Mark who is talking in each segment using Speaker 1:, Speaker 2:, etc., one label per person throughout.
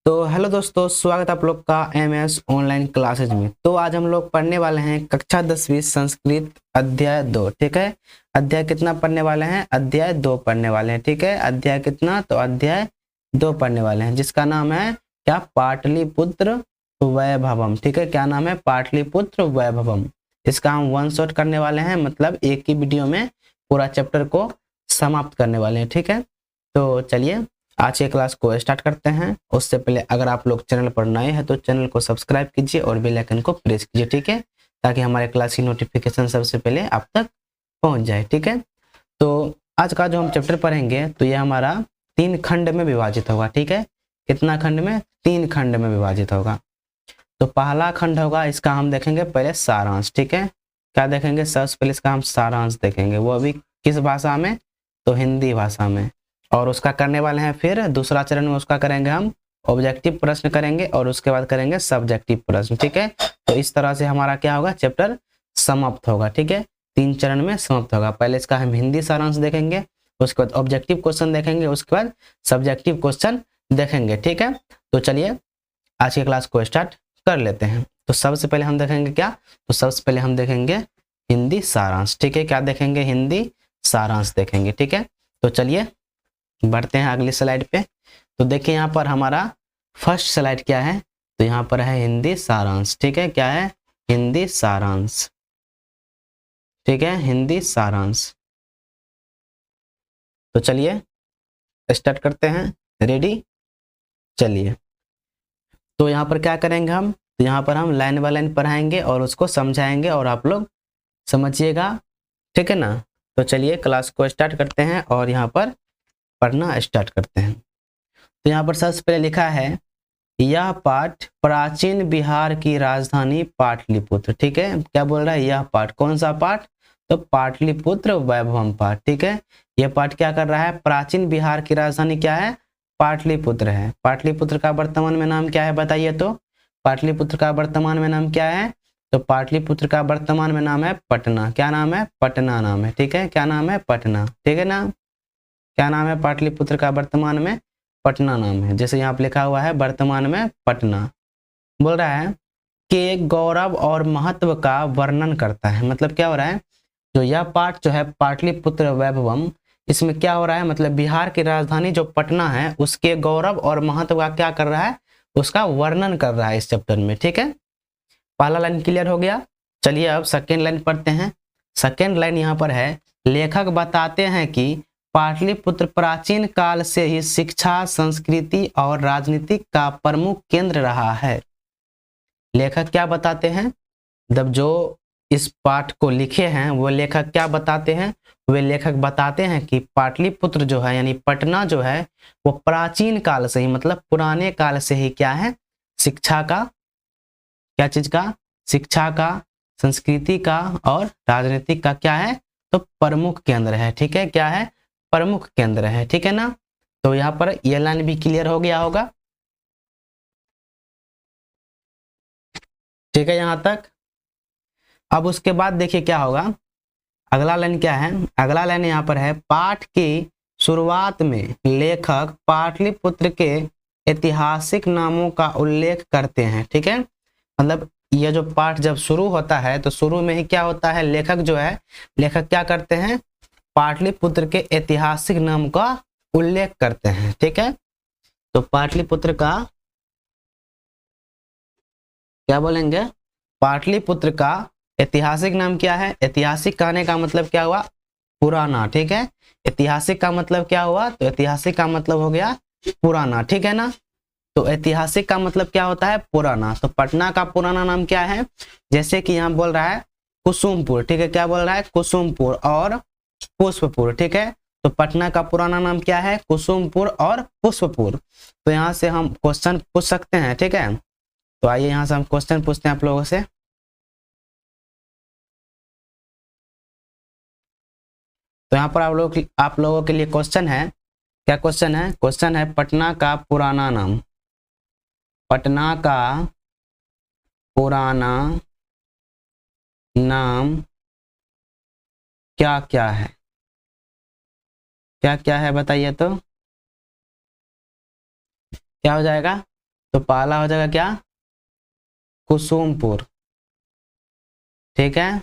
Speaker 1: तो हेलो दोस्तों, स्वागत है आप लोग का एमएस ऑनलाइन क्लासेज में। तो आज हम लोग पढ़ने वाले हैं कक्षा 10वीं संस्कृत अध्याय 2। ठीक है, अध्याय कितना पढ़ने वाले हैं? अध्याय 2 पढ़ने वाले हैं। ठीक है, अध्याय कितना? तो अध्याय 2 पढ़ने वाले हैं, जिसका नाम है क्या? पाटलिपुत्र वैभवम। ठीक है, क्या नाम है? पाटलिपुत्र वैभवम। इसका हम वन शॉट करने वाले हैं, मतलब एक ही वीडियो में पूरा चैप्टर को समाप्त करने वाले हैं। ठीक है, तो चलिए आज के क्लास को स्टार्ट करते हैं। उससे पहले अगर आप लोग चैनल पर नए हैं तो चैनल को सब्सक्राइब कीजिए और बेल आइकन को प्रेस कीजिए। ठीक है, ताकि हमारे क्लास की नोटिफिकेशन सबसे पहले आप तक पहुंच जाए। ठीक है, तो आज का जो हम चैप्टर पढ़ेंगे तो ये हमारा 3 खंड में विभाजित होगा। ठीक है, कितना खंड में? 3 खंड में विभाजित होगा। तो पहला खंड होगा, इसका हम देखेंगे पहले सारांश। ठीक है, क्या देखेंगे? सबसे पहले इसका हम सारांश देखेंगे, वो अभी किस भाषा में? तो हिंदी भाषा में। और उसका करने वाले हैं फिर दूसरा चरण में उसका करेंगे हम ऑब्जेक्टिव प्रश्न करेंगे और उसके बाद करेंगे सब्जेक्टिव प्रश्न। ठीक है, तो इस तरह से हमारा क्या होगा? चैप्टर समाप्त होगा। ठीक है, 3 चरण में समाप्त होगा। पहले इसका हम हिंदी सारांश देखेंगे, उसके बाद ऑब्जेक्टिव क्वेश्चन देखेंगे, उसके बाद सब्जेक्टिव क्वेश्चन देखेंगे। ठीक है, तो चलिए आज की क्लास को स्टार्ट कर लेते हैं। तो सबसे पहले हम देखेंगे क्या? तो सबसे पहले हम देखेंगे हिंदी सारांश। ठीक है, क्या देखेंगे? हिंदी सारांश देखेंगे। ठीक है, तो चलिए बढ़ते हैं अगली स्लाइड पे। तो देखिए यहाँ पर हमारा फर्स्ट स्लाइड क्या है? तो यहाँ पर है हिंदी सारांश। ठीक है, क्या है? हिंदी सारांश। ठीक है, हिंदी सारांश। तो चलिए स्टार्ट करते हैं। रेडी? चलिए, तो यहाँ पर क्या करेंगे हम? तो यहाँ पर हम लाइन बाय लाइन पढ़ाएंगे और उसको समझाएंगे और आप लोग समझिएगा। ठीक है ना? तो चलिए क्लास को स्टार्ट करते हैं और यहाँ पर पढ़ना स्टार्ट करते हैं। तो यहाँ पर सबसे पहले लिखा है, यह पाठ प्राचीन बिहार की राजधानी पाटलिपुत्र। ठीक है, क्या बोल रहा है? यह पाठ, कौन सा पाठ? तो पाटलिपुत्र वैभवम पाठ। ठीक है, यह पाठ क्या कर रहा है? प्राचीन बिहार की राजधानी क्या है? पाटलिपुत्र है। पाटलिपुत्र का वर्तमान में नाम क्या है बताइए तो? पाटलिपुत्र का वर्तमान में नाम क्या है? तो पाटलिपुत्र का वर्तमान में नाम है पटना। क्या नाम है? पटना नाम है। ठीक है, क्या नाम है? पटना। ठीक है ना? क्या नाम है? पाटलिपुत्र का वर्तमान में पटना नाम है। जैसे यहाँ पे लिखा हुआ है वर्तमान में पटना। बोल रहा है कि गौरव और महत्व का वर्णन करता है। मतलब क्या हो रहा है? जो यह पाठ जो है पाटलिपुत्र वैभवम, इसमें क्या हो रहा है? मतलब बिहार की राजधानी जो पटना है उसके गौरव और महत्व का क्या कर रहा है? उसका वर्णन कर रहा है इस चैप्टर में। ठीक है, पहला लाइन क्लियर हो गया। चलिए अब सेकेंड लाइन पढ़ते हैं। सेकेंड लाइन यहाँ पर है, लेखक बताते हैं कि पाटलिपुत्र प्राचीन काल से ही शिक्षा, संस्कृति और राजनीति का प्रमुख केंद्र रहा है। लेखक क्या बताते हैं? जब जो इस पाठ को लिखे हैं वो लेखक क्या बताते हैं? वे लेखक बताते हैं कि पाटलिपुत्र जो है यानी पटना जो है वो प्राचीन काल से ही, मतलब पुराने काल से ही क्या है? शिक्षा का, क्या चीज का? शिक्षा का, संस्कृति का और राजनीतिक का क्या है? तो प्रमुख केंद्र है। ठीक है, क्या है? प्रमुख केंद्र है। ठीक है ना? तो यहाँ पर ये लाइन भी क्लियर हो गया होगा। ठीक है यहाँ तक। अब उसके बाद देखिए क्या होगा, अगला लाइन क्या है? अगला लाइन यहाँ पर है, पाठ की शुरुआत में लेखक पाटलिपुत्र के ऐतिहासिक नामों का उल्लेख करते हैं। ठीक है, मतलब ये जो पाठ जब शुरू होता है तो शुरू में ही क्या होता है? लेखक जो है, लेखक क्या करते हैं? पाटलिपुत्र के ऐतिहासिक नाम का उल्लेख करते हैं। ठीक है, तो पाटलिपुत्र का क्या बोलेंगे? पाटलिपुत्र का ऐतिहासिक नाम क्या है? ऐतिहासिक कहने का मतलब क्या हुआ? पुराना। ठीक है, ऐतिहासिक का मतलब क्या हुआ? तो ऐतिहासिक का मतलब हो गया पुराना। ठीक है ना? तो ऐतिहासिक का मतलब क्या होता है? पुराना। तो पटना का पुराना नाम क्या है? जैसे कि यहाँ बोल रहा है कुसुमपुर। ठीक है, क्या बोल रहा है? कुसुमपुर और पुष्पपुर। ठीक है, तो पटना का पुराना नाम क्या है? कुसुमपुर और पुष्पपुर। तो यहाँ से हम क्वेश्चन पूछ सकते हैं। ठीक है, तो आइए यहाँ से हम क्वेश्चन पूछते हैं आप लोगों से। तो यहाँ पर आप लोगों के लिए क्वेश्चन है। क्या क्वेश्चन है? क्वेश्चन है, पटना का पुराना नाम। पटना का पुराना नाम क्या क्या है? क्या क्या है बताइए तो? क्या हो जाएगा? तो पहला हो जाएगा क्या, कुसुमपुर, ठीक है।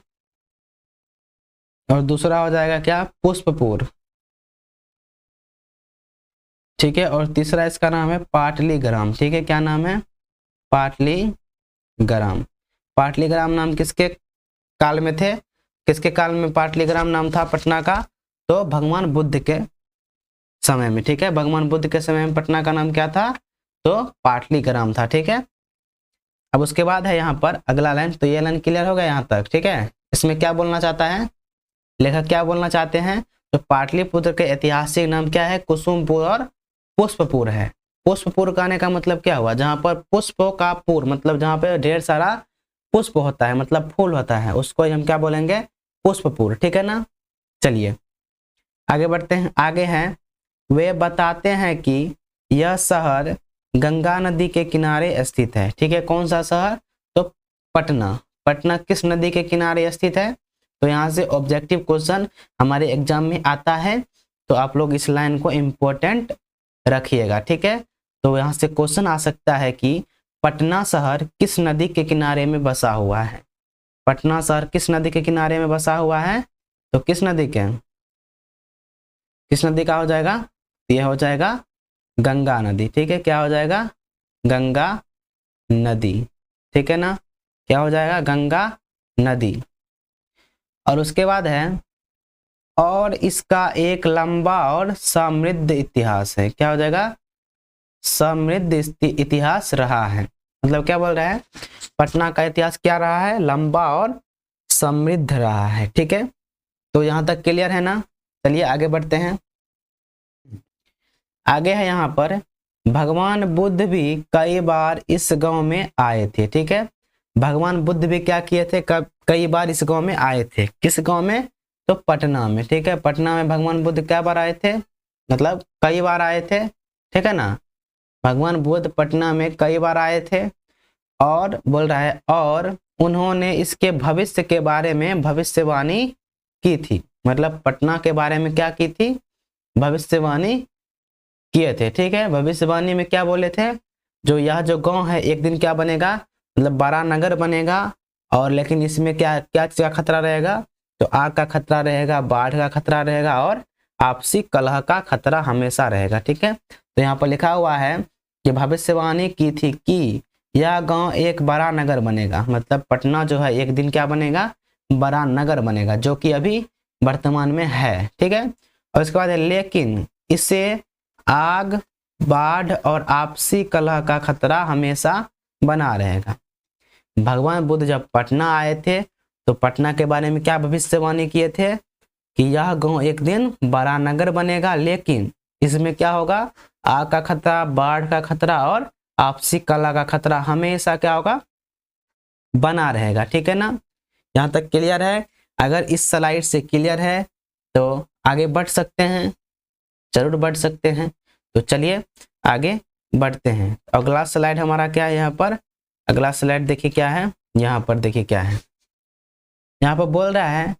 Speaker 1: और दूसरा हो जाएगा क्या, पुष्पपुर, ठीक है। और तीसरा इसका नाम है पाटलीग्राम, ठीक है। क्या नाम है, पाटलीग्राम। पाटलीग्राम नाम किसके काल में थे, किसके काल में पाटलीग्राम नाम था पटना का, तो भगवान बुद्ध के समय में, ठीक है। भगवान बुद्ध के समय में पटना का नाम क्या था, तो पाटलीग्राम था, ठीक है। अब उसके बाद है यहाँ पर अगला लाइन, तो ये लाइन क्लियर हो गया यहाँ तक, ठीक है। इसमें क्या बोलना चाहता है लेखक, क्या बोलना चाहते हैं, तो पाटलिपुत्र के ऐतिहासिक नाम क्या है, कुसुमपुर और पुष्पपुर है। पुष्पपुर कहने का मतलब क्या हुआ, जहां पर पुष्पों का पुर, मतलब जहां पर ढेर सारा पुष्प होता है, मतलब फूल होता है, उसको हम क्या बोलेंगे, पुष्पपुर, ठीक है ना। चलिए आगे बढ़ते हैं। आगे हैं, वे बताते हैं कि यह शहर गंगा नदी के किनारे स्थित है, ठीक है। कौन सा शहर, तो पटना। पटना किस नदी के किनारे स्थित है, तो यहाँ से ऑब्जेक्टिव क्वेश्चन हमारे एग्जाम में आता है, तो आप लोग इस लाइन को इम्पोर्टेंट रखिएगा, ठीक है। तो यहाँ से क्वेश्चन आ सकता है कि पटना शहर किस नदी के किनारे में बसा हुआ है। पटना शहर किस नदी के किनारे में बसा हुआ है, तो किस नदी के, किस नदी का हो जाएगा, यह हो जाएगा गंगा नदी, ठीक है। क्या हो जाएगा, गंगा नदी, ठीक है ना। क्या हो जाएगा, गंगा नदी। और उसके बाद है, और इसका एक लंबा और समृद्ध इतिहास है। क्या हो जाएगा, समृद्ध इतिहास रहा है। मतलब क्या बोल रहा है, पटना का इतिहास क्या रहा है, लंबा और समृद्ध रहा है, ठीक है। तो यहां तक क्लियर है ना। चलिए आगे बढ़ते हैं। आगे है यहाँ पर, भगवान बुद्ध भी कई बार इस गांव में आए थे, ठीक है। भगवान बुद्ध भी क्या किए थे, कई बार इस गांव में आए थे। किस गांव में, तो पटना में, ठीक है। पटना में भगवान बुद्ध क्या बार आए थे, मतलब कई बार आए थे, ठीक है ना। भगवान बुद्ध पटना में कई बार आए थे, और बोल रहा है, और उन्होंने इसके भविष्य के बारे में भविष्यवाणी की थी। मतलब पटना के बारे में क्या की थी, भविष्यवाणी किए थे, ठीक है। भविष्यवाणी में क्या बोले थे, जो गांव है एक दिन क्या बनेगा, मतलब बड़ा नगर बनेगा, और लेकिन इसमें क्या क्या चीज का खतरा रहेगा, तो आग का खतरा रहेगा, बाढ़ का खतरा रहेगा, और आपसी कलह का खतरा हमेशा रहेगा, ठीक है। तो यहाँ पर लिखा हुआ है कि भविष्यवाणी की थी कि यह गांव एक बड़ा नगर बनेगा। मतलब पटना जो है एक दिन क्या बनेगा, बड़ा नगर बनेगा, जो कि अभी वर्तमान में है, ठीक है। और उसके बाद है, लेकिन इससे आग, बाढ़ और आपसी कलह का खतरा हमेशा बना रहेगा। भगवान बुद्ध जब पटना आए थे, तो पटना के बारे में क्या भविष्यवाणी किए थे, कि यह गांव एक दिन बड़ा नगर बनेगा, लेकिन इसमें क्या होगा, आग का खतरा, बाढ़ का खतरा और आपसी कलह का खतरा हमेशा क्या होगा, बना रहेगा, ठीक है ना। यहाँ तक क्लियर है। अगर इस स्लाइड से क्लियर है तो आगे बढ़ सकते हैं, जरूर बढ़ सकते हैं। तो चलिए आगे बढ़ते हैं। अगला स्लाइड हमारा क्या है, यहाँ पर अगला स्लाइड देखिए क्या है, यहाँ पर देखिए क्या है। यहाँ पर बोल रहा है,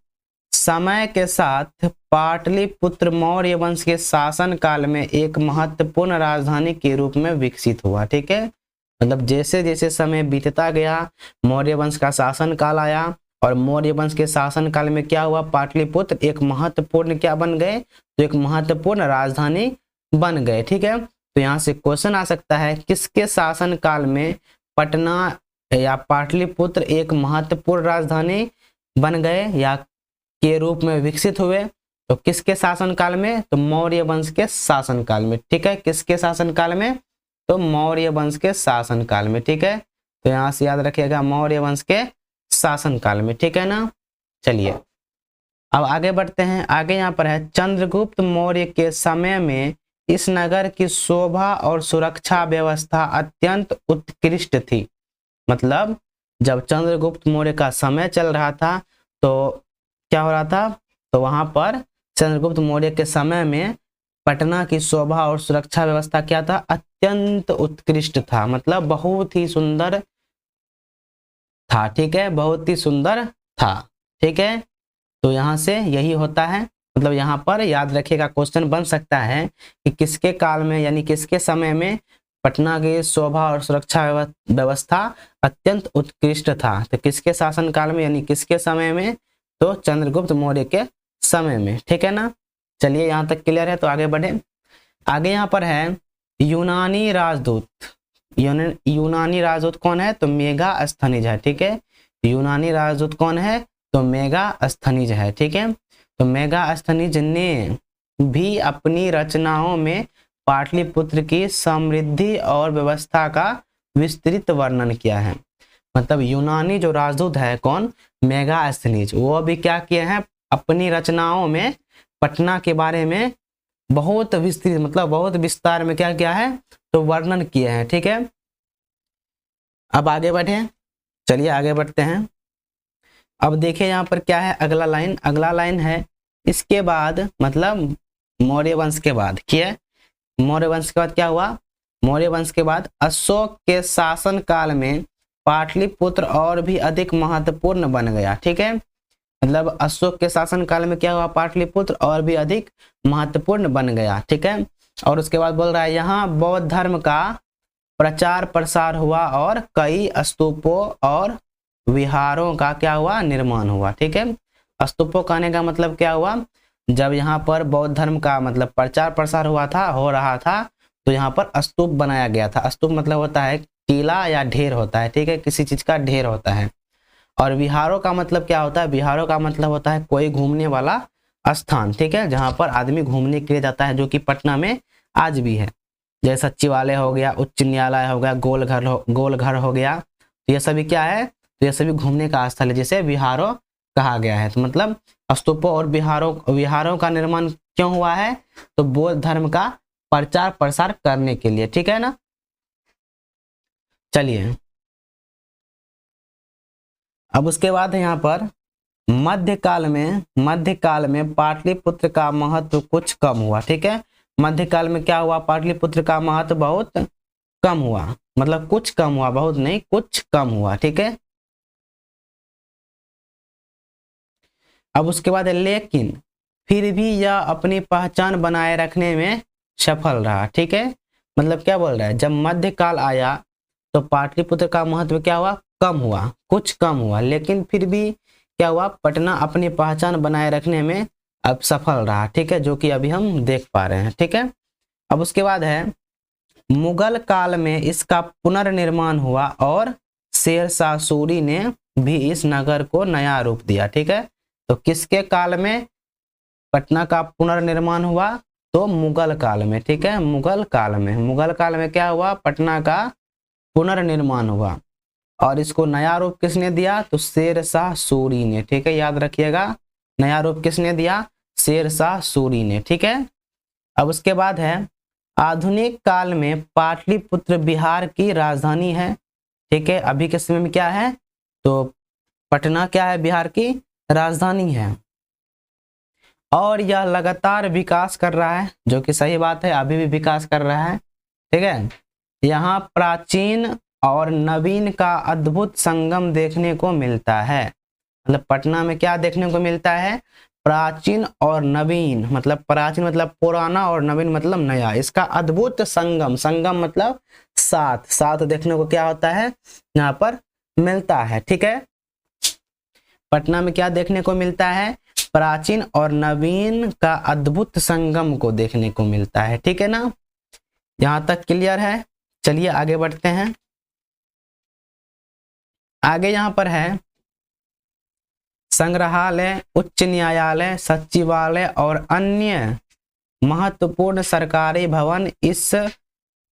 Speaker 1: समय के साथ पाटलिपुत्र मौर्य वंश के शासन काल में एक महत्वपूर्ण राजधानी के रूप में विकसित हुआ, ठीक है। मतलब जैसे जैसे समय बीतता गया, मौर्य वंश का शासन काल आया, और मौर्य वंश के शासन काल में क्या हुआ, पाटलिपुत्र एक महत्वपूर्ण क्या बन गए, तो एक महत्वपूर्ण राजधानी बन गए, ठीक है। तो यहाँ से क्वेश्चन आ सकता है, किसके शासन काल में पटना या पाटलिपुत्र एक महत्वपूर्ण राजधानी बन गए या के रूप में विकसित हुए, तो किसके शासन काल में, तो मौर्य वंश के शासन काल में, ठीक है। किसके शासन काल में, तो मौर्य वंश के शासन काल में, ठीक है। तो यहाँ से याद रखिएगा, मौर्य वंश के शासन काल में, ठीक है ना। चलिए अब आगे बढ़ते हैं। आगे यहाँ पर है, चंद्रगुप्त मौर्य के समय में इस नगर की शोभा और सुरक्षा व्यवस्था अत्यंत उत्कृष्ट थी। मतलब जब चंद्रगुप्त मौर्य का समय चल रहा था, तो क्या हो रहा था, तो वहां पर चंद्रगुप्त मौर्य के समय में पटना की शोभा और सुरक्षा व्यवस्था क्या था, अत्यंत उत्कृष्ट था। मतलब बहुत ही सुंदर था, ठीक है, बहुत ही सुंदर था, ठीक है। तो यहाँ से यही होता है, मतलब यहाँ पर याद रखिएगा, क्वेश्चन बन सकता है कि किसके काल में यानी किसके समय में पटना की शोभा और सुरक्षा व्यवस्था अत्यंत उत्कृष्ट था। तो किसके शासनकाल में, यानी किसके समय में, तो चंद्रगुप्त मौर्य के समय में, ठीक है ना। चलिए यहाँ तक क्लियर है, तो आगे बढ़े। आगे यहाँ पर है यूनानी राजदूत। यूनानी राजदूत कौन है, तो मेगास्थनीज है, ठीक है। यूनानी राजदूत कौन है, तो मेगास्थनीज है, ठीक है। तो मेगास्थनीज ने भी अपनी रचनाओं में पाटलिपुत्र की समृद्धि और व्यवस्था का विस्तृत वर्णन किया है। मतलब यूनानी जो राजदूत है कौन, मेगास्थनीज, वो भी क्या किए हैं, अपनी रचनाओं में पटना के बारे में बहुत विस्तृत, मतलब बहुत विस्तार में क्या किया है, तो वर्णन किए हैं, ठीक है। अब आगे बढ़े, चलिए आगे बढ़ते हैं। अब देखिए यहाँ पर क्या है अगला लाइन। अगला लाइन है इसके बाद, मतलब मौर्य वंश के बाद, क्या है, मौर्य वंश के बाद क्या हुआ, मौर्य वंश के बाद अशोक के शासन काल में पाटलिपुत्र और भी अधिक महत्वपूर्ण बन गया, ठीक है। मतलब अशोक के शासन काल में क्या हुआ, पाटलिपुत्र और भी अधिक महत्वपूर्ण बन गया, ठीक है। और उसके बाद बोल रहा है यहाँ बौद्ध धर्म का प्रचार प्रसार हुआ और कई स्तूपों और विहारों का क्या हुआ, निर्माण हुआ, ठीक है। स्तूपों कहने का मतलब क्या हुआ, जब यहाँ पर बौद्ध धर्म का मतलब प्रचार प्रसार हुआ था, हो रहा था, तो यहाँ पर स्तूप बनाया गया था। स्तूप मतलब होता है टीला या ढेर होता है, ठीक है, किसी चीज का ढेर होता है। और विहारों का मतलब क्या होता है, विहारों का मतलब होता है कोई घूमने वाला स्थान, ठीक है, जहाँ पर आदमी घूमने के लिए जाता है, जो कि पटना में आज भी है। जैसे सचिवालय हो गया, उच्च न्यायालय हो गया, गोलघर हो गया, तो ये सभी क्या है, तो ये सभी घूमने का स्थल है, जिसे विहारों कहा गया है। तो मतलब स्तूपों और विहारों का निर्माण क्यों हुआ है, तो बौद्ध धर्म का प्रचार प्रसार करने के लिए, ठीक है ना। चलिए अब उसके बाद है यहाँ पर मध्यकाल में पाटलिपुत्र का महत्व कुछ कम हुआ, ठीक है। मध्यकाल में क्या हुआ, पाटलिपुत्र का महत्व बहुत कम हुआ, मतलब कुछ कम हुआ, बहुत नहीं, कुछ कम हुआ, ठीक है। अब उसके बाद है लेकिन फिर भी यह अपनी पहचान बनाए रखने में सफल रहा, ठीक है। मतलब क्या बोल रहा है, जब मध्यकाल आया तो पाटलिपुत्र का महत्व क्या हुआ, कम हुआ, कुछ कम हुआ, लेकिन फिर भी क्या हुआ, पटना अपनी पहचान बनाए रखने में अब सफल रहा, ठीक है, जो कि अभी हम देख पा रहे हैं, ठीक है। अब उसके बाद है मुगल काल में इसका पुनर्निर्माण हुआ और शेरशाह सूरी ने भी इस नगर को नया रूप दिया, ठीक है। तो किसके काल में पटना का पुनर्निर्माण हुआ, तो मुगल काल में, ठीक है, मुगल काल में क्या हुआ, पटना का पुनर्निर्माण हुआ। और इसको नया रूप किसने दिया, तो शेरशाह सूरी ने, ठीक है, याद रखिएगा, नया रूप किसने दिया, शेरशाह सूरी ने, ठीक है। अब उसके बाद है आधुनिक काल में पाटलिपुत्र बिहार की राजधानी है, ठीक है। अभी के समय में क्या है, तो पटना क्या है, बिहार की राजधानी है। और यह लगातार विकास कर रहा है, जो कि सही बात है, अभी भी विकास कर रहा है, ठीक है। यहाँ प्राचीन और नवीन का अद्भुत संगम देखने को मिलता है। मतलब पटना में क्या देखने को मिलता है, प्राचीन और नवीन, मतलब प्राचीन मतलब पुराना और नवीन मतलब नया, इसका अद्भुत संगम, संगम मतलब साथ देखने को क्या होता है, यहाँ पर मिलता है, ठीक है। पटना में क्या देखने को मिलता है, प्राचीन और नवीन का अद्भुत संगम को देखने को मिलता है, ठीक है ना। यहां तक क्लियर है। चलिए आगे बढ़ते हैं। आगे यहां पर है संग्रहालय, उच्च न्यायालय, सचिवालय और अन्य महत्वपूर्ण सरकारी भवन इस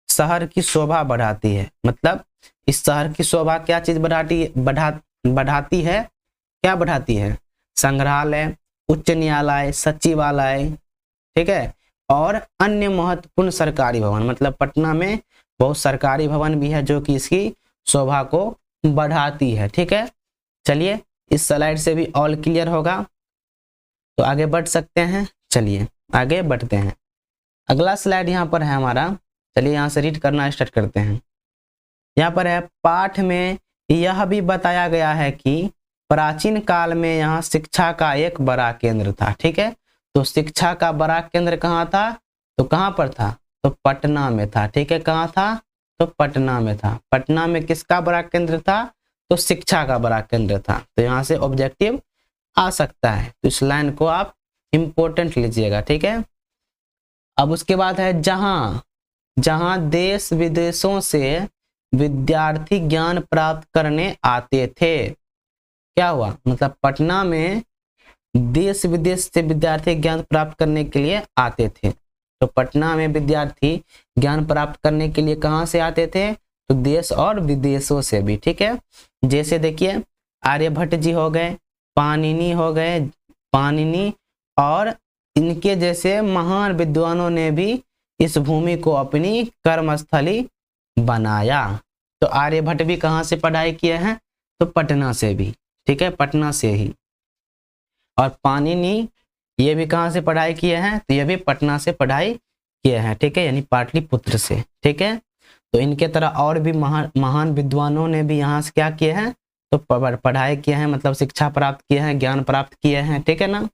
Speaker 1: शहर की शोभा बढ़ाती है। मतलब इस शहर की शोभा क्या चीज बढ़ाती है, क्या बढ़ाती है, संग्रहालय, उच्च न्यायालय, सचिवालय, ठीक है, और अन्य महत्वपूर्ण सरकारी भवन। मतलब पटना में बहुत सरकारी भवन भी है जो कि इसकी शोभा को बढ़ाती है, ठीक है। चलिए इस स्लाइड से भी ऑल क्लियर होगा, तो आगे बढ़ सकते हैं। चलिए आगे बढ़ते हैं। अगला स्लाइड यहाँ पर है हमारा, चलिए यहाँ से रीड करना स्टार्ट करते हैं। यहाँ पर है पाठ में यह भी बताया गया है कि प्राचीन काल में यहाँ शिक्षा का एक बड़ा केंद्र था, ठीक है। तो शिक्षा का बड़ा केंद्र कहाँ था, तो कहाँ पर था, तो पटना में था, ठीक है। कहाँ था, तो पटना में था। पटना में किसका बड़ा केंद्र था? तो शिक्षा का बड़ा केंद्र था। तो यहाँ से ऑब्जेक्टिव आ सकता है, तो इस लाइन को आप इंपॉर्टेंट लीजिएगा, ठीक है। अब उसके बाद है जहां, जहां देश विदेशों से विद्यार्थी ज्ञान प्राप्त करने आते थे। क्या हुआ? मतलब पटना में देश विदेश से विद्यार्थी ज्ञान प्राप्त करने के लिए आते थे। तो पटना में विद्यार्थी ज्ञान प्राप्त करने के लिए कहाँ से आते थे? तो देश और विदेशों से भी, ठीक है। जैसे देखिए आर्यभट्ट जी हो गए, पाणिनि हो गए, पाणिनि और इनके जैसे महान विद्वानों ने भी इस भूमि को अपनी कर्मस्थली बनाया। तो आर्यभट्ट भी कहाँ से पढ़ाई किए हैं? तो पटना से भी, ठीक है, पटना से ही। और पाणिनि ये भी कहाँ से पढ़ाई किए हैं? तो ये भी पटना से पढ़ाई किए हैं, ठीक है, यानी पाटलिपुत्र से, ठीक है। तो इनके तरह और भी महान विद्वानों ने भी यहाँ से क्या किए हैं? तो पढ़ाई किए हैं, मतलब शिक्षा प्राप्त किए हैं, ज्ञान प्राप्त किए हैं, ठीक है ना।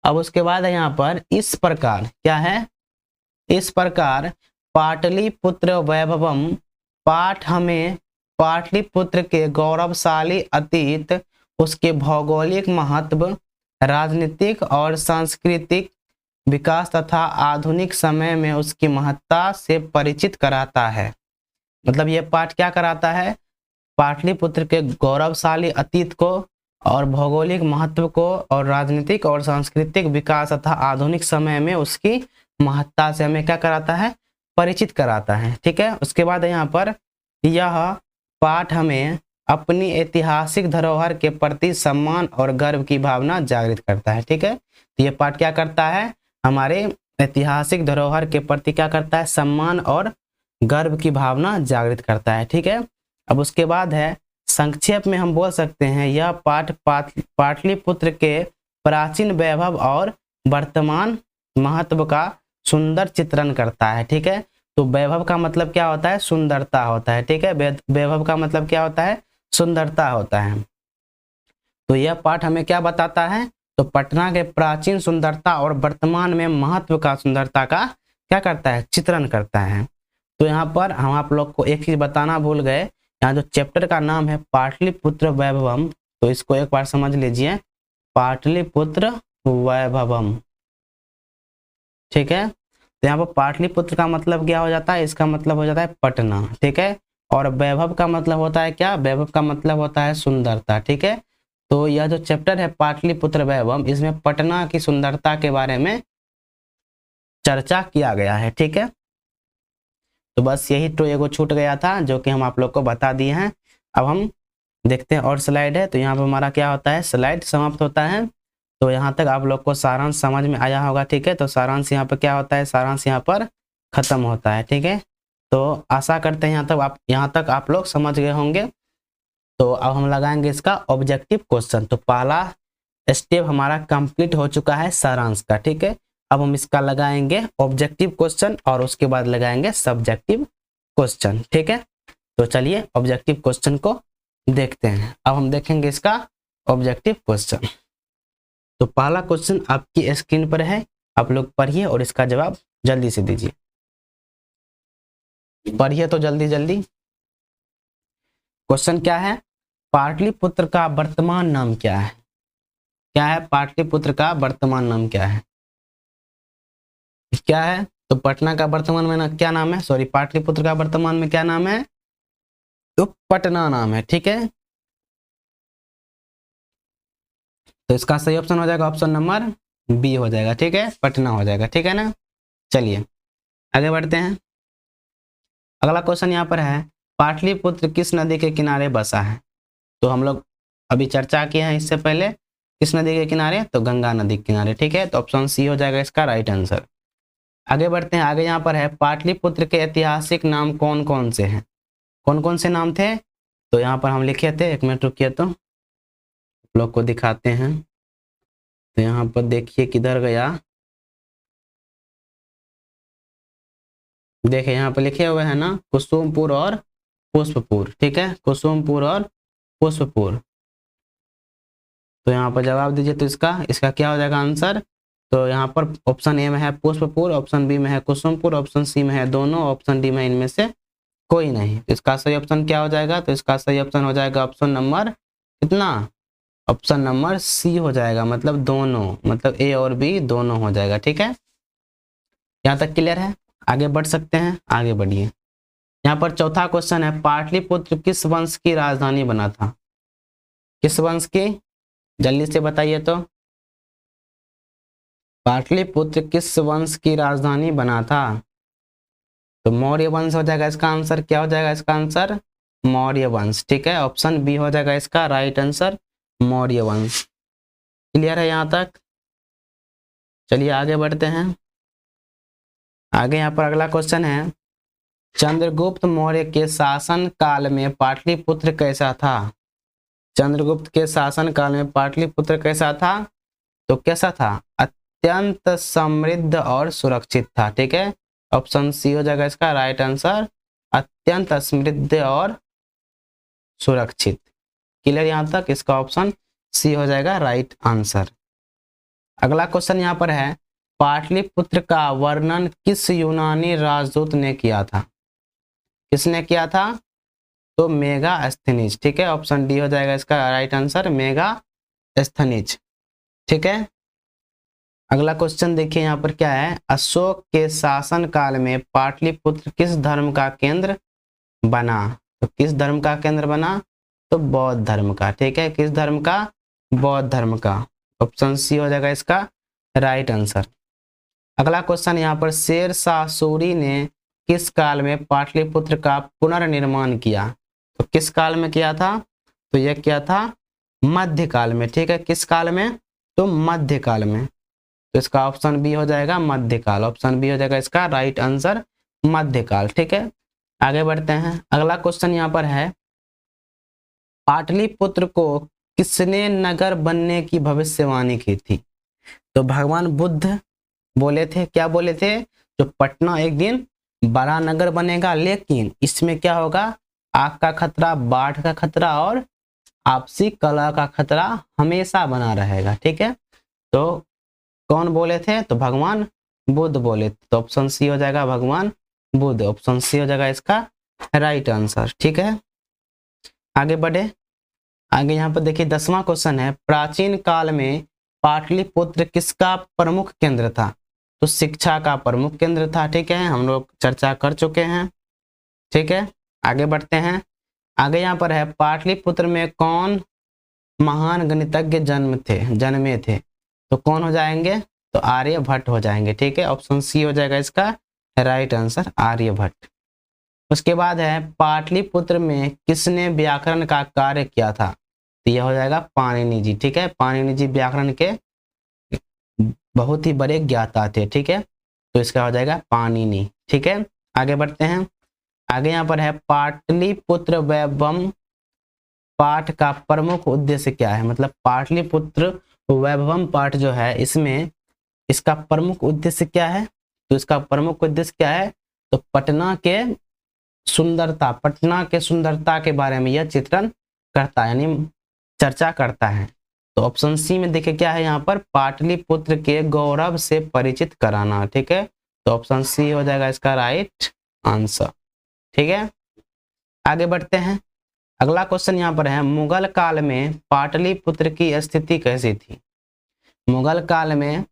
Speaker 1: अब उसके बाद है यहाँ पर इस प्रकार, क्या है? इस प्रकार पाटलिपुत्र वैभवम, पाठ हमें पाटलिपुत्र के गौरवशाली अतीत, उसके भौगोलिक महत्व, राजनीतिक और सांस्कृतिक विकास तथा आधुनिक समय में उसकी महत्ता से परिचित कराता है। मतलब यह पाठ क्या कराता है? पाटलिपुत्र के गौरवशाली अतीत को और भौगोलिक महत्व को और राजनीतिक और सांस्कृतिक विकास तथा आधुनिक समय में उसकी महत्ता से हमें क्या कराता है? परिचित कराता है, ठीक है। उसके बाद यहाँ पर यह पाठ हमें अपनी ऐतिहासिक धरोहर के प्रति सम्मान और गर्व की भावना जागृत करता है, ठीक है। तो ये पाठ क्या करता है? हमारे ऐतिहासिक धरोहर के प्रति क्या करता है? सम्मान और गर्व की भावना जागृत करता है, ठीक है। अब उसके बाद है संक्षेप में हम बोल सकते हैं यह पाठ पाटलिपुत्र के प्राचीन वैभव और वर्तमान महत्व का सुंदर चित्रण करता है, ठीक है। तो वैभव का मतलब क्या होता है? सुंदरता होता है, ठीक है। वैभव का मतलब क्या होता है? सुंदरता होता है। तो यह पाठ हमें क्या बताता है? तो पटना के प्राचीन सुंदरता और वर्तमान में महत्व का सुंदरता का क्या करता है? चित्रण करता है। तो यहाँ पर हम आप लोग को एक चीज बताना भूल गए, यहाँ जो चैप्टर का नाम है पाटलिपुत्र वैभवम, तो इसको एक बार समझ लीजिए, पाटलिपुत्र वैभवम, ठीक है। तो यहाँ पर पाटलिपुत्र का मतलब क्या हो जाता है? इसका मतलब हो जाता है पटना, ठीक है। और वैभव का मतलब होता है क्या? वैभव का मतलब होता है सुंदरता, ठीक है। तो यह जो चैप्टर है पाटलिपुत्र वैभवम, इसमें पटना की सुंदरता के बारे में चर्चा किया गया है, ठीक है। तो बस यही तो एगो छूट गया था जो कि हम आप लोग को बता दिए हैं। अब हम देखते हैं और स्लाइड है। तो यहाँ पर हमारा क्या होता है? स्लाइड समाप्त होता है। तो यहाँ तक आप लोग को सारांश समझ में आया होगा, ठीक है। तो सारांश यहाँ पर क्या होता है? सारांश यहाँ पर खत्म होता है, ठीक है। तो आशा करते हैं यहाँ तक आप लोग समझ गए होंगे। तो अब हम लगाएंगे इसका ऑब्जेक्टिव क्वेश्चन। तो पहला स्टेप हमारा कंप्लीट हो चुका है सारांश का, ठीक है। अब हम इसका लगाएंगे ऑब्जेक्टिव क्वेश्चन और उसके बाद लगाएंगे सब्जेक्टिव क्वेश्चन, ठीक है। तो चलिए ऑब्जेक्टिव क्वेश्चन को देखते हैं। अब हम देखेंगे इसका ऑब्जेक्टिव क्वेश्चन। तो पहला क्वेश्चन आपकी स्क्रीन पर है, आप लोग पढ़िए और इसका जवाब जल्दी से दीजिए। पढ़िए तो जल्दी जल्दी। क्वेश्चन क्या है? पाटलिपुत्र का वर्तमान नाम क्या है? क्या है? पाटलिपुत्र का वर्तमान नाम क्या है? क्या है? तो पटना का वर्तमान में ना क्या नाम है? सॉरी, पाटलिपुत्र का वर्तमान में क्या नाम है? तो पटना नाम है, ठीक है। तो इसका सही ऑप्शन हो जाएगा ऑप्शन नंबर बी हो जाएगा, ठीक है, पटना हो जाएगा, ठीक है ना। चलिए आगे बढ़ते हैं। अगला क्वेश्चन यहाँ पर है पाटलिपुत्र किस नदी के किनारे बसा है? तो हम लोग अभी चर्चा किए हैं इससे पहले, किस नदी के किनारे? तो गंगा नदी के किनारे, ठीक है। तो ऑप्शन सी हो जाएगा इसका राइट आंसर। आगे बढ़ते हैं। आगे यहाँ पर है पाटलिपुत्र के ऐतिहासिक नाम कौन कौन से हैं? कौन कौन से नाम थे? तो यहाँ पर हम लिखे थे, एक मिनट रुकिए तो आप लोग को दिखाते हैं। तो यहाँ पर देखिए किधर गया, देखिए यहाँ पर लिखे हुए हैं ना, कुसुमपुर और पुष्पपुर, ठीक है, कुसुमपुर और पुष्पपुर। तो यहाँ पर जवाब दीजिए। तो इसका क्या हो जाएगा आंसर? तो यहाँ पर ऑप्शन ए में है पुष्पपुर, ऑप्शन बी में है कुसुमपुर, ऑप्शन सी में है दोनों, ऑप्शन डी में इनमें से कोई नहीं। तो इसका सही ऑप्शन क्या हो जाएगा? तो इसका सही ऑप्शन हो जाएगा ऑप्शन नंबर कितना? ऑप्शन नंबर सी हो जाएगा, मतलब दोनों, मतलब ए और बी दोनों हो जाएगा। ठीक है, यहाँ तक क्लियर है? आगे बढ़ सकते हैं, आगे बढ़िए। यहाँ पर चौथा क्वेश्चन है, पाटलिपुत्र किस वंश की राजधानी बना था? किस वंश की? जल्दी से बताइए तो। पाटलिपुत्र किस वंश की राजधानी बना था? तो मौर्य वंश हो जाएगा इसका आंसर। क्या हो जाएगा इसका आंसर? मौर्य वंश। ठीक है, ऑप्शन बी हो जाएगा इसका राइट आंसर, मौर्य वंश। क्लियर है यहाँ तक? चलिए आगे बढ़ते हैं। आगे यहाँ पर अगला क्वेश्चन है, चंद्रगुप्त मौर्य के शासन काल में पाटलिपुत्र कैसा था? चंद्रगुप्त के शासन काल में पाटलिपुत्र कैसा था? तो कैसा था? अत्यंत समृद्ध और सुरक्षित था। ठीक है, ऑप्शन सी हो जाएगा इसका राइट आंसर, अत्यंत समृद्ध और सुरक्षित। क्लियर यहाँ तक? इसका ऑप्शन सी हो जाएगा राइट आंसर। अगला क्वेश्चन यहाँ पर है, पाटलिपुत्र का वर्णन किस यूनानी राजदूत ने किया था? किसने किया था? तो मेगास्थनीज। ठीक है, ऑप्शन डी हो जाएगा इसका राइट आंसर, मेगास्थनीज। ठीक है, अगला क्वेश्चन देखिए यहाँ पर क्या है, अशोक के शासन काल में पाटलिपुत्र किस धर्म का केंद्र बना? तो किस धर्म का केंद्र बना? तो बौद्ध धर्म का। ठीक है, किस धर्म का? बौद्ध धर्म का। ऑप्शन सी हो जाएगा इसका राइट आंसर। अगला क्वेश्चन यहाँ पर, शेरशाह सूरी ने किस काल में पाटलिपुत्र का पुनर्निर्माण किया? तो किस काल में किया था? तो यह किया था मध्यकाल में। ठीक है, किस काल में? तो मध्यकाल में। तो इसका ऑप्शन बी हो जाएगा मध्यकाल। ऑप्शन बी हो जाएगा इसका राइट आंसर, मध्यकाल। ठीक है, आगे बढ़ते हैं। अगला क्वेश्चन यहाँ पर है, पाटलिपुत्र को किसने नगर बनने की भविष्यवाणी की थी? तो भगवान बुद्ध बोले थे। क्या बोले थे? जो पटना एक दिन बड़ा नगर बनेगा, लेकिन इसमें क्या होगा? आग का खतरा, बाढ़ का खतरा और आपसी कलह का खतरा हमेशा बना रहेगा। ठीक है, तो कौन बोले थे? तो भगवान बुद्ध बोले। तो ऑप्शन सी हो जाएगा भगवान बुद्ध। ऑप्शन सी हो जाएगा इसका राइट आंसर। ठीक है, आगे बढ़े। आगे यहाँ पर देखिए 10वां क्वेश्चन है, प्राचीन काल में पाटलिपुत्र किसका प्रमुख केंद्र था? तो शिक्षा का प्रमुख केंद्र था। ठीक है, हम लोग चर्चा कर चुके हैं। ठीक है, आगे बढ़ते हैं। आगे यहाँ पर है, पाटलिपुत्र में कौन महान गणितज्ञ जन्मे थे? तो कौन हो जाएंगे? तो आर्यभट्ट हो जाएंगे। ठीक है, ऑप्शन सी हो जाएगा इसका राइट आंसर, आर्यभट्ट। उसके बाद है, पाटलिपुत्र में किसने व्याकरण का कार्य किया था? तो यह हो जाएगा पाणिनि जी। ठीक है, पाणिनि जी व्याकरण के बहुत ही बड़े ज्ञाता थे। ठीक है, तो इसका हो जाएगा पाणिनि। ठीक है, आगे बढ़ते हैं। आगे यहाँ पर है, पाटलिपुत्र वैभवम पाठ का प्रमुख उद्देश्य क्या है? मतलब पाटलिपुत्र वैभवम पाठ जो है, इसमें इसका प्रमुख उद्देश्य क्या है? तो इसका प्रमुख उद्देश्य क्या है? तो पटना के सुंदरता के बारे में यह चित्रण करता है, यानी चर्चा करता है। तो ऑप्शन सी में देखिए क्या है यहाँ पर, पाटलिपुत्र के गौरव से परिचित कराना। ठीक है, तो ऑप्शन सी हो जाएगा इसका राइट आंसर। ठीक है, आगे बढ़ते हैं। अगला क्वेश्चन यहाँ पर है, मुगल काल में पाटलिपुत्र की स्थिति कैसी थी? मुगल काल में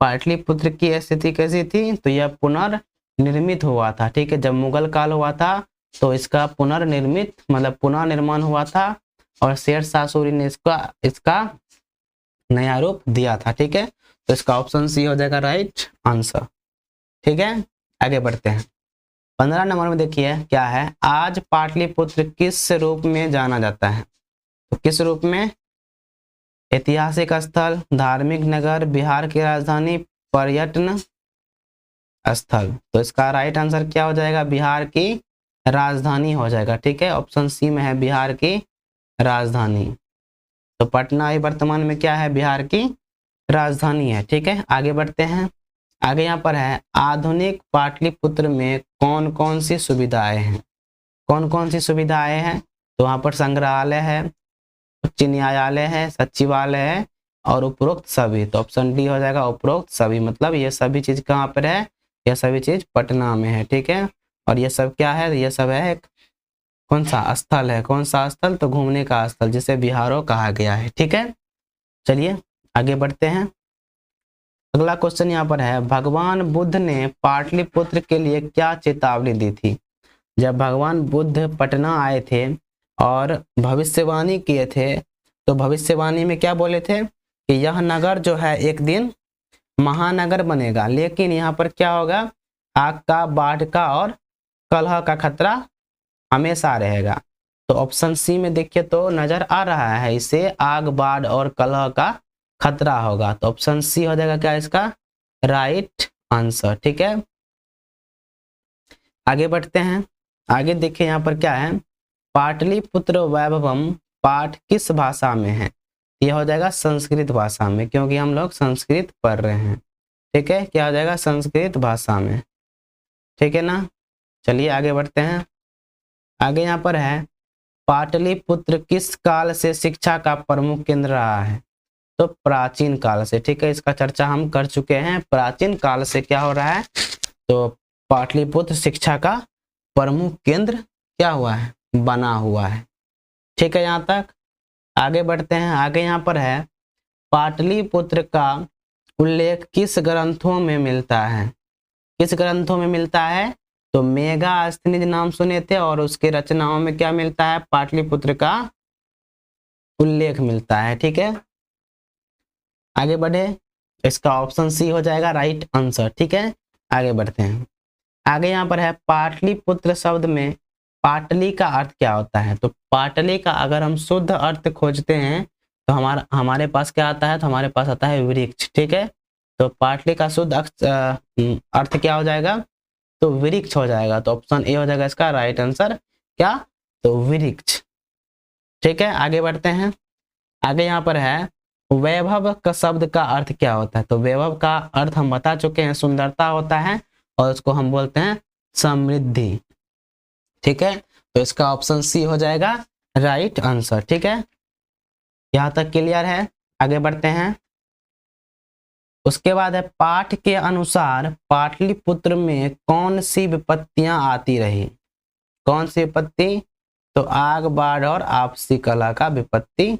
Speaker 1: पाटलिपुत्र की स्थिति कैसी थी? तो यह पुनर्निर्मित हुआ था। ठीक है, जब मुगल काल हुआ था तो इसका पुनर्निर्मित मतलब पुनः निर्माण हुआ था और शेरशाह सूरी ने इसका नया रूप दिया था। ठीक है, तो इसका ऑप्शन सी हो जाएगा राइट आंसर। ठीक है, आगे बढ़ते हैं। 15 नंबर में देखिए क्या है, आज पाटलिपुत्र किस रूप में जाना जाता है? तो किस रूप में? ऐतिहासिक स्थल, धार्मिक नगर, बिहार की राजधानी, पर्यटन स्थल। तो इसका राइट आंसर क्या हो जाएगा? बिहार की राजधानी हो जाएगा। ठीक है, ऑप्शन सी में है बिहार की राजधानी। तो पटना ही वर्तमान में क्या है? बिहार की राजधानी है। ठीक है, आगे बढ़ते हैं। आगे यहाँ पर है, आधुनिक पाटलिपुत्र में कौन कौन सी सुविधाएं हैं? कौन कौन सी सुविधाएं हैं? तो वहाँ पर संग्रहालय है, उच्च न्यायालय है, सचिवालय है और उपरोक्त सभी। तो ऑप्शन डी हो जाएगा उपरोक्त सभी, मतलब ये सभी चीज कहाँ पर है? यह सभी चीज पटना में है। ठीक है, और ये सब क्या है, ये सब है एक कौन सा स्थल है, कौन सा स्थल, तो घूमने का स्थल जिसे विहारो कहा गया है। ठीक है, चलिए आगे बढ़ते हैं। अगला क्वेश्चन यहाँ पर है, भगवान बुद्ध ने पाटलिपुत्र के लिए क्या चेतावनी दी थी? जब भगवान बुद्ध पटना आए थे और भविष्यवाणी किए थे, तो भविष्यवाणी में क्या बोले थे कि यह नगर जो है एक दिन महानगर बनेगा, लेकिन यहाँ पर क्या होगा, आग का, बाढ़ का और कलह का खतरा हमेशा रहेगा। तो ऑप्शन सी में देखिए तो नजर आ रहा है इसे, आग, बाढ़ और कलह का खतरा होगा। तो ऑप्शन सी हो जाएगा क्या इसका राइट आंसर। ठीक है, आगे बढ़ते हैं। आगे देखिए यहाँ पर क्या है, पाटलिपुत्र वैभवम पाठ किस भाषा में है? यह हो जाएगा संस्कृत भाषा में, क्योंकि हम लोग संस्कृत पढ़ रहे हैं। ठीक है, क्या हो जाएगा संस्कृत भाषा में। ठीक है ना, चलिए आगे बढ़ते हैं। आगे यहाँ पर है, पाटलिपुत्र किस काल से शिक्षा का प्रमुख केंद्र रहा है? तो प्राचीन काल से। ठीक है, इसका चर्चा हम कर चुके हैं। प्राचीन काल से क्या हो रहा है, तो पाटलिपुत्र शिक्षा का प्रमुख केंद्र क्या हुआ है, बना हुआ है। ठीक है, यहाँ तक आगे बढ़ते हैं। आगे यहाँ पर है, पाटलिपुत्र का उल्लेख किस ग्रंथों में मिलता है? किस ग्रंथों में मिलता है? तो मेगास्थनीज नाम सुने थे, और उसके रचनाओं में क्या मिलता है, पाटलिपुत्र का उल्लेख मिलता है। ठीक है, आगे बढ़े, इसका ऑप्शन सी हो जाएगा राइट आंसर। ठीक है, आगे बढ़ते हैं। आगे यहाँ पर है, पाटलिपुत्र शब्द में पाटली का अर्थ क्या होता है? तो पाटली का अगर हम शुद्ध अर्थ खोजते हैं तो हमारे पास क्या आता है, तो हमारे पास आता है वृक्ष। ठीक है, तो पाटली का शुद्ध अर्थ क्या हो जाएगा, तो वृक्ष हो जाएगा। तो ऑप्शन ए हो जाएगा इसका राइट आंसर, क्या, तो वृक्ष। ठीक है, आगे बढ़ते हैं। आगे यहाँ पर है, वैभव का शब्द का अर्थ क्या होता है? तो वैभव का अर्थ हम बता चुके हैं, सुंदरता होता है, और उसको हम बोलते हैं समृद्धि। ठीक है, तो इसका ऑप्शन सी हो जाएगा राइट आंसर। ठीक है, यहां तक क्लियर है। आगे बढ़ते हैं। उसके बाद है, पाठ के अनुसार पाटलिपुत्र में कौन सी विपत्तियां आती रही? कौन सी विपत्ति? तो आग, बाढ़ और आपसी कलह का विपत्ति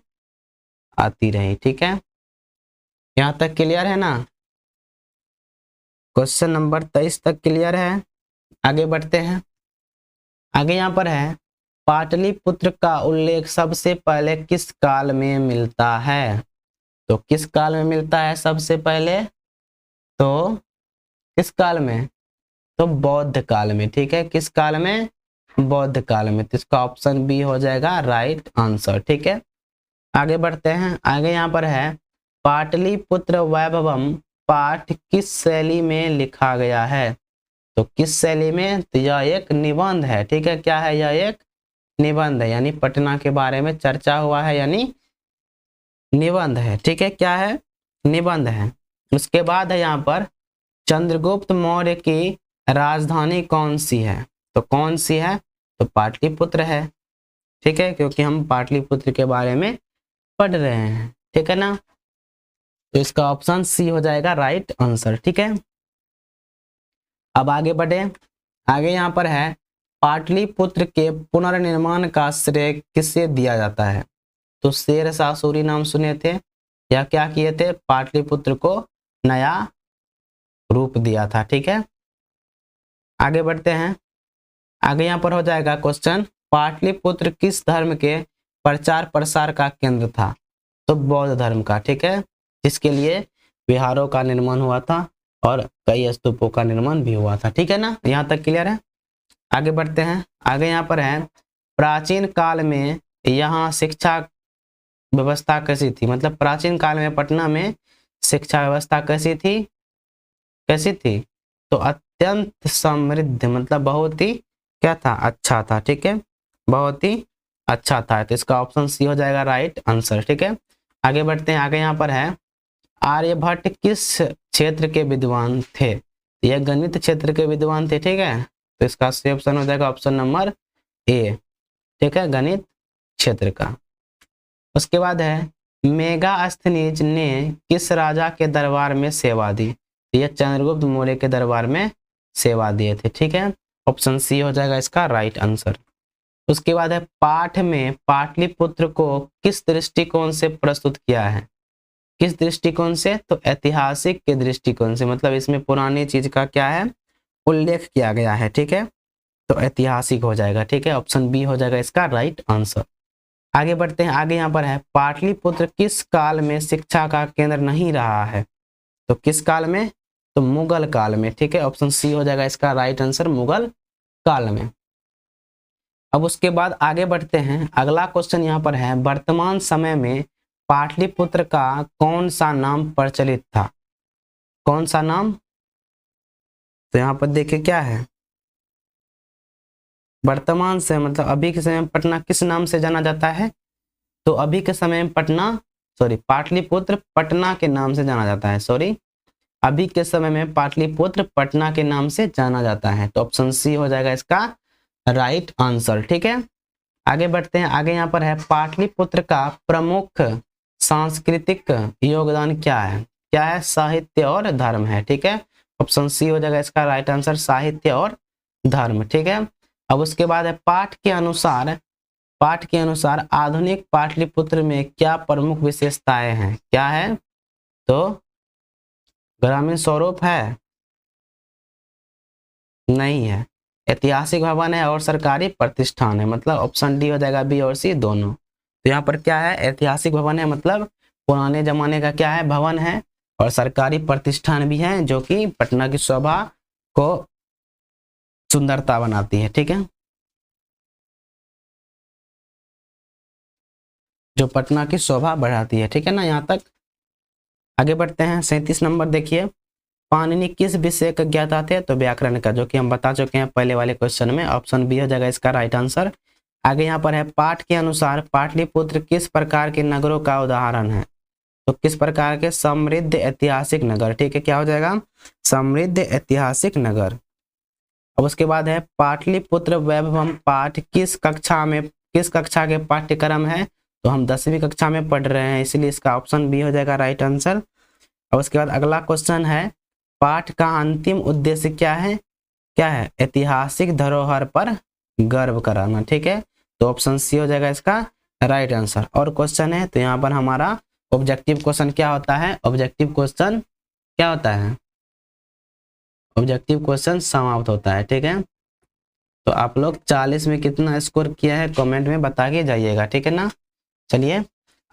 Speaker 1: आती रही। ठीक है, यहां तक क्लियर है ना? क्वेश्चन नंबर 23 तक क्लियर है। आगे बढ़ते हैं। आगे यहाँ पर है, पाटलिपुत्र का उल्लेख सबसे पहले किस काल में मिलता है? तो किस काल में मिलता है सबसे पहले? तो किस काल में? तो बौद्ध काल में। ठीक है, किस काल में? बौद्ध काल में। तो इसका ऑप्शन बी हो जाएगा राइट आंसर। ठीक है, आगे बढ़ते हैं। आगे यहाँ पर है, पाटलिपुत्र वैभवम पाठ किस शैली में लिखा गया है? तो किस शैली में? तो यह एक निबंध है। ठीक है, क्या है, यह एक निबंध है, यानी पटना के बारे में चर्चा हुआ है, यानी निबंध है। ठीक है, क्या है, निबंध है। उसके बाद है यहाँ पर, चंद्रगुप्त मौर्य की राजधानी कौन सी है? तो कौन सी है? तो पाटलिपुत्र है। ठीक है, क्योंकि हम पाटलिपुत्र के बारे में पढ़ रहे हैं। ठीक है ना, तो इसका ऑप्शन सी हो जाएगा राइट आंसर। ठीक है, अब आगे बढ़े। आगे यहाँ पर है, पाटलिपुत्र के पुनर्निर्माण का श्रेय किसे दिया जाता है? तो शेरशाह सूरी नाम सुने थे, या क्या किए थे, पाटलिपुत्र को नया रूप दिया था। ठीक है, आगे बढ़ते हैं। आगे यहाँ पर हो जाएगा क्वेश्चन, पाटलिपुत्र किस धर्म के प्रचार प्रसार का केंद्र था? तो बौद्ध धर्म का। ठीक है, जिसके लिए विहारों का निर्माण हुआ था और कई स्तूपों का निर्माण भी हुआ था। ठीक है ना, यहाँ तक क्लियर है। आगे बढ़ते हैं। आगे यहाँ पर है, प्राचीन काल में यहाँ शिक्षा व्यवस्था कैसी थी? मतलब प्राचीन काल में पटना में शिक्षा व्यवस्था कैसी थी? कैसी थी? तो अत्यंत समृद्ध, मतलब बहुत ही क्या था, अच्छा था। ठीक है, बहुत ही अच्छा था। तो इसका ऑप्शन सी हो जाएगा राइट आंसर। ठीक है, आगे बढ़ते हैं। आगे यहाँ पर है, आर्यभट्ट किस क्षेत्र के विद्वान थे? यह गणित क्षेत्र के विद्वान थे। ठीक है, तो इसका सही ऑप्शन हो जाएगा ऑप्शन नंबर ए। ठीक है, गणित क्षेत्र का। उसके बाद है, मेगास्थनीज ने किस राजा के दरबार में सेवा दी? यह चंद्रगुप्त मौर्य के दरबार में सेवा दिए थे। ठीक है, ऑप्शन सी हो जाएगा इसका राइट आंसर। उसके बाद है पाठ में पाटलिपुत्र को किस दृष्टिकोण से प्रस्तुत किया है? किस दृष्टिकोण से? तो ऐतिहासिक के दृष्टिकोण से, मतलब इसमें पुरानी चीज का क्या है, उल्लेख किया गया है। ठीक है, तो ऐतिहासिक हो जाएगा। ठीक है, ऑप्शन बी हो जाएगा इसका राइट आंसर। आगे बढ़ते हैं। आगे यहाँ पर है पाटलिपुत्र किस काल में शिक्षा का केंद्र नहीं रहा है? तो किस काल में? तो मुगल काल में। ठीक है, ऑप्शन सी हो जाएगा इसका राइट आंसर, मुगल काल में। अब उसके बाद आगे बढ़ते हैं। अगला क्वेश्चन यहाँ पर है वर्तमान समय में पाटलिपुत्र का कौन सा नाम प्रचलित था? कौन सा नाम? तो यहाँ पर देखिए क्या है, वर्तमान से मतलब अभी के समय में पटना किस नाम से जाना जाता है? तो अभी के समय में पाटलिपुत्र पटना के नाम से जाना जाता है। अभी के समय में पाटलिपुत्र पटना के नाम से जाना जाता है। तो ऑप्शन सी हो जाएगा इसका राइट आंसर। ठीक है, आगे बढ़ते हैं। आगे यहाँ पर है पाटलिपुत्र का प्रमुख सांस्कृतिक योगदान क्या है? क्या है? साहित्य और धर्म है। ठीक है, ऑप्शन सी हो जाएगा इसका राइट आंसर, साहित्य और धर्म। ठीक है, अब उसके बाद है पाठ के अनुसार आधुनिक पाटलिपुत्र में क्या प्रमुख विशेषताएं हैं? क्या है? तो ग्रामीण स्वरूप है? नहीं है। ऐतिहासिक भवन है और सरकारी प्रतिष्ठान है, मतलब ऑप्शन डी हो जाएगा, बी और सी दोनों। तो यहाँ पर क्या है, ऐतिहासिक भवन है मतलब पुराने जमाने का क्या है, भवन है, और सरकारी प्रतिष्ठान भी है जो कि पटना की शोभा को सुंदरता बनाती है। ठीक है, जो पटना की शोभा बढ़ाती है। ठीक है ना, यहाँ तक। आगे बढ़ते हैं। 37 नंबर देखिए, पाणिनि किस विषय का ज्ञाता थे? तो व्याकरण का, जो कि हम बता चुके हैं पहले वाले क्वेश्चन में। ऑप्शन बी हो जाएगा इसका राइट आंसर। आगे यहाँ पर है पाठ के अनुसार पाटलिपुत्र किस प्रकार के नगरों का उदाहरण है? तो किस प्रकार के? समृद्ध ऐतिहासिक नगर। ठीक है, क्या हो जाएगा? समृद्ध ऐतिहासिक नगर। अब उसके बाद है पाटलिपुत्र वैभवम पाठ किस कक्षा के पाठ्यक्रम है? तो हम 10वीं कक्षा में पढ़ रहे हैं, इसलिए इसका ऑप्शन बी हो जाएगा राइट आंसर। और उसके बाद अगला क्वेश्चन है पाठ का अंतिम उद्देश्य क्या है? क्या है? ऐतिहासिक धरोहर पर गर्व कराना। ठीक है, तो ऑप्शन सी हो जाएगा इसका राइट आंसर। और क्वेश्चन है तो यहाँ पर हमारा ऑब्जेक्टिव क्वेश्चन क्या होता है? ऑब्जेक्टिव क्वेश्चन क्या होता है? ऑब्जेक्टिव क्वेश्चन समाप्त होता है। ठीक है, तो आप लोग 40 में कितना स्कोर किया है कमेंट में बता के जाइएगा। ठीक है ना। चलिए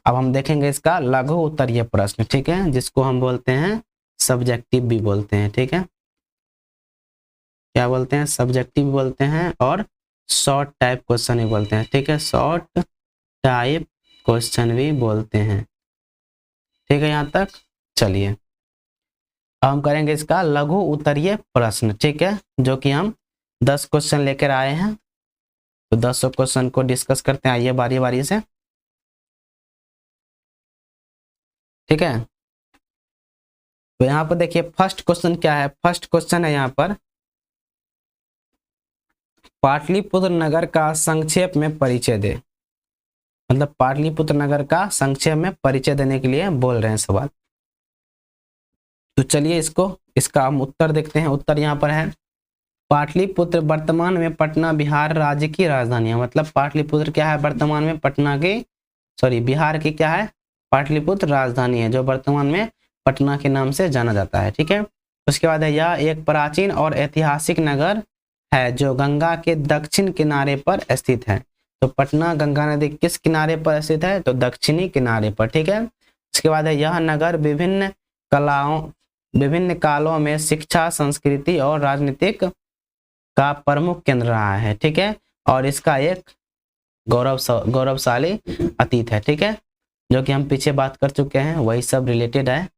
Speaker 1: अब हम देखेंगे इसका लघु उत्तरीय प्रश्न। ठीक है, जिसको हम बोलते हैं सब्जेक्टिव भी बोलते हैं। ठीक है, क्या बोलते हैं? सब्जेक्टिव बोलते हैं और शॉर्ट टाइप क्वेश्चन भी बोलते हैं। ठीक है, शॉर्ट टाइप क्वेश्चन भी बोलते हैं। ठीक है, यहाँ तक। चलिए अब हम करेंगे इसका लघु उत्तरीय प्रश्न। ठीक है, जो कि हम 10 क्वेश्चन लेकर आए हैं, तो 10 क्वेश्चन को डिस्कस करते हैं। आइए बारी बारी से। ठीक है, तो यहाँ पर देखिए फर्स्ट क्वेश्चन क्या है। फर्स्ट क्वेश्चन है यहाँ पर पाटलिपुत्र नगर का संक्षेप में परिचय दे। मतलब पाटलिपुत्र नगर का संक्षेप में परिचय देने के लिए बोल रहे हैं सवाल। तो चलिए इसका हम उत्तर देखते हैं। उत्तर यहाँ पर है पाटलिपुत्र वर्तमान में पटना बिहार राज्य की राजधानी है। मतलब पाटलिपुत्र क्या है? वर्तमान में बिहार की क्या है? पाटलिपुत्र राजधानी है, जो वर्तमान में पटना के नाम से जाना जाता है। ठीक है, उसके बाद है यह एक प्राचीन और ऐतिहासिक नगर है जो गंगा के दक्षिण किनारे पर स्थित है। तो पटना गंगा नदी किस किनारे पर स्थित है? तो दक्षिणी किनारे पर। ठीक है, उसके बाद है यह नगर विभिन्न कालों में शिक्षा, संस्कृति और राजनीतिक का प्रमुख केंद्र रहा है। ठीक है, और इसका एक गौरवशाली अतीत है। ठीक है, जो कि हम पीछे बात कर चुके हैं, वही सब रिलेटेड है।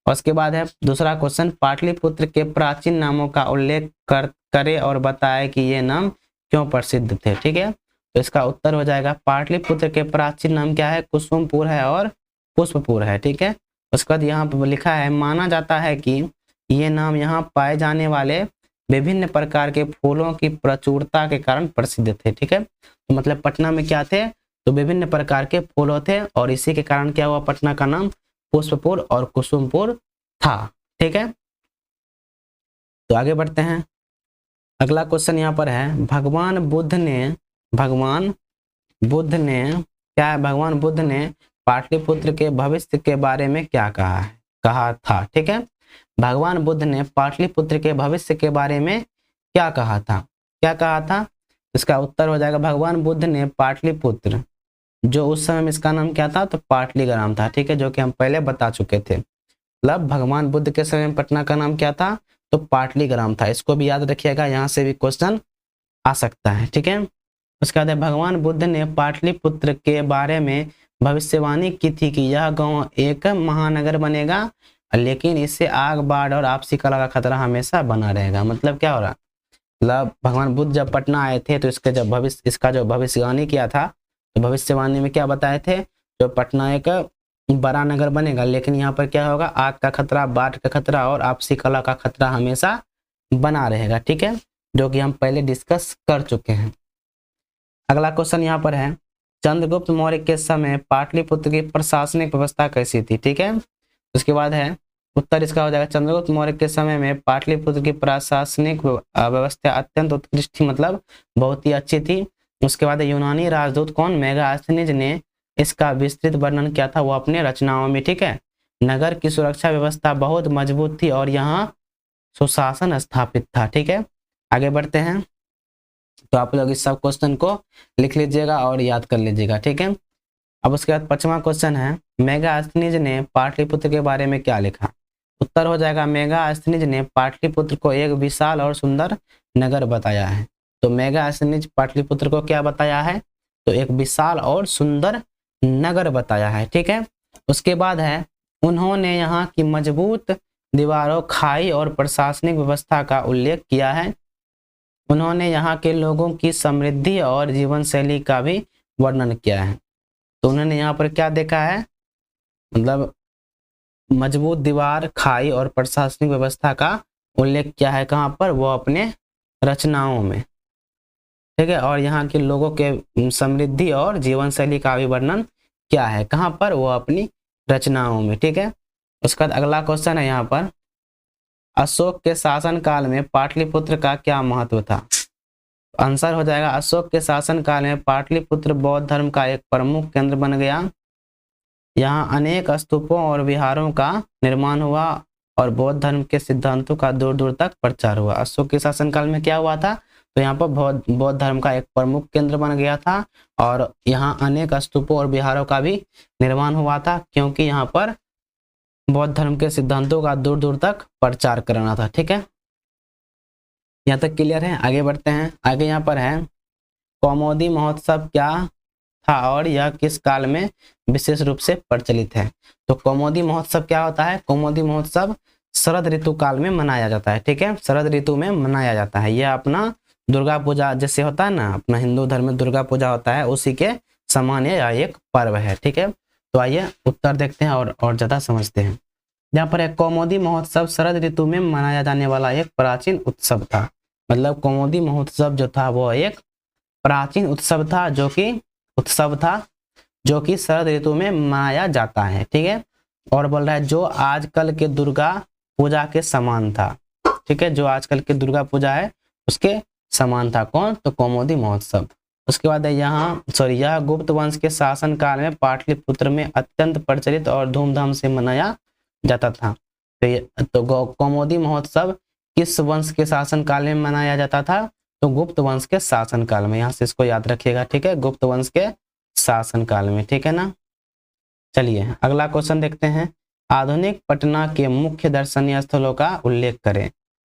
Speaker 1: और उसके बाद है दूसरा क्वेश्चन पाटलिपुत्र के प्राचीन नामों का उल्लेख करे और बताए कि ये नाम क्यों प्रसिद्ध थे। ठीक है, तो इसका उत्तर हो जाएगा पाटलिपुत्र के प्राचीन नाम क्या है? कुसुमपुर है और पुष्पपुर है। ठीक है, उसके बाद यहाँ पर लिखा है माना जाता है कि ये नाम यहाँ पाए जाने वाले विभिन्न प्रकार के फूलों की प्रचुरता के कारण प्रसिद्ध थे। ठीक है, तो मतलब पटना में क्या थे? तो विभिन्न प्रकार के फूलों थे, और इसी के कारण क्या हुआ? पटना का नाम पुष्पपुर और कुसुमपुर था। ठीक है, तो आगे बढ़ते हैं। अगला क्वेश्चन यहाँ पर है, भगवान बुद्ध ने क्या है, भगवान बुद्ध ने पाटलिपुत्र के भविष्य के बारे में क्या कहा था। ठीक है, भगवान बुद्ध ने पाटलिपुत्र के भविष्य के बारे में क्या कहा था। इसका उत्तर हो जाएगा, भगवान बुद्ध ने पाटलिपुत्र, जो उस समय में इसका नाम क्या था, तो पाटलीग्राम था। ठीक है, जो कि हम पहले बता चुके थे। मतलब भगवान बुद्ध के समय में पटना का नाम क्या था, तो पाटलीग्राम था। इसको भी याद रखिएगा, यहाँ से भी क्वेश्चन आ सकता है। ठीक है, उसके बाद भगवान बुद्ध ने पाटलिपुत्र के बारे में भविष्यवाणी की थी कि यह गांव एक महानगर बनेगा, लेकिन इससे आग, बाढ़ और आपसी कलह का खतरा हमेशा बना रहेगा। मतलब क्या हो रहा, मतलब भगवान बुद्ध जब पटना आए थे तो इसका जो भविष्यवाणी किया था, तो भविष्यवाणी में क्या बताए थे, जो पटना एक बड़ा नगर बनेगा, लेकिन यहाँ पर क्या होगा, आग का खतरा, बाढ़ का खतरा और आपसी कलह का खतरा हमेशा बना रहेगा। ठीक है, जो कि हम पहले डिस्कस कर चुके हैं। अगला क्वेश्चन यहाँ पर है, चंद्रगुप्त मौर्य के समय पाटलिपुत्र की प्रशासनिक व्यवस्था कैसी थी। ठीक है, उसके बाद है उत्तर इसका हो जाएगा, चंद्रगुप्त मौर्य के समय में पाटलिपुत्र की प्रशासनिक व्यवस्था अत्यंत उत्कृष्ट थी, मतलब बहुत ही अच्छी थी। उसके बाद यूनानी राजदूत कौन, मेगास्थनीज ने इसका विस्तृत वर्णन किया था वो अपने रचनाओं में। ठीक है, नगर की सुरक्षा व्यवस्था बहुत मजबूत थी और यहाँ सुशासन स्थापित था। ठीक है, आगे बढ़ते हैं। तो आप लोग इस सब क्वेश्चन को लिख लीजिएगा और याद कर लीजिएगा। ठीक है, अब उसके बाद 5वां क्वेश्चन है, मेगास्थनीज ने पाटलिपुत्र के बारे में क्या लिखा। उत्तर हो जाएगा, मेगास्थनीज ने पाटलिपुत्र को एक विशाल और सुंदर नगर बताया है। तो मेगास्थनीज पाटलिपुत्र को क्या बताया है, तो एक विशाल और सुंदर नगर बताया है। ठीक है, उसके बाद है, उन्होंने यहाँ की मजबूत दीवारों, खाई और प्रशासनिक व्यवस्था का उल्लेख किया है। उन्होंने यहाँ के लोगों की समृद्धि और जीवन शैली का भी वर्णन किया है। तो उन्होंने यहाँ पर क्या देखा है, मतलब मजबूत दीवार, खाई और प्रशासनिक व्यवस्था का उल्लेख किया है। कहाँ पर, वो अपने रचनाओं में। ठीक है, और यहाँ के लोगों के समृद्धि और जीवन शैली का भी वर्णन किया है। कहाँ पर, वो अपनी रचनाओं में। ठीक है, उसका अगला क्वेश्चन है यहाँ पर, अशोक के शासनकाल में पाटलिपुत्र का क्या महत्व था। आंसर हो जाएगा, अशोक के शासनकाल में पाटलिपुत्र बौद्ध धर्म का एक प्रमुख केंद्र बन गया। यहाँ अनेक स्तूपों और विहारों का निर्माण हुआ और बौद्ध धर्म के सिद्धांतों का दूर दूर तक प्रचार हुआ। अशोक के शासनकाल में क्या हुआ था, तो यहाँ पर बौद्ध धर्म का एक प्रमुख केंद्र बन गया था और यहाँ अनेक स्तूपों और विहारों का भी निर्माण हुआ था, क्योंकि यहाँ पर बौद्ध धर्म के सिद्धांतों का दूर दूर तक प्रचार करना था। ठीक है, यहाँ तक क्लियर है। आगे बढ़ते हैं। आगे यहाँ पर है, कौमुदी महोत्सव क्या था और यह किस काल में विशेष रूप से प्रचलित है। तो कौमुदी महोत्सव क्या होता है, कौमुदी महोत्सव शरद ऋतु काल में मनाया जाता है। ठीक है, शरद ऋतु में मनाया जाता है। यह अपना दुर्गा पूजा जैसे होता है ना, अपना हिंदू धर्म में दुर्गा पूजा होता है, उसी के समान यह एक पर्व है। ठीक है, तो आइए उत्तर देखते हैं और ज्यादा समझते हैं। यहाँ पर एक कौमुदी महोत्सव शरद ऋतु में मनाया जाने वाला एक प्राचीन उत्सव था। मतलब कौमुदी महोत्सव जो था वो एक प्राचीन उत्सव था, जो कि शरद ऋतु में मनाया जाता है। ठीक है, और बोल रहा है जो आजकल के दुर्गा पूजा के समान था। ठीक है, जो आजकल के दुर्गा पूजा है उसके समान था। कौन, तो कौमुदी महोत्सव। उसके बाद यह गुप्त वंश के शासन काल में पाटलिपुत्र में अत्यंत प्रचलित और धूमधाम से मनाया जाता था। तो कौमुदी महोत्सव किस वंश के शासन काल में मनाया जाता था, तो गुप्त वंश के शासन काल में। यहाँ से इसको याद रखिएगा। ठीक है, गुप्त वंश के शासन काल में। ठीक है ना, चलिए अगला क्वेश्चन देखते हैं। आधुनिक पटना के मुख्य दर्शनीय स्थलों का उल्लेख करें।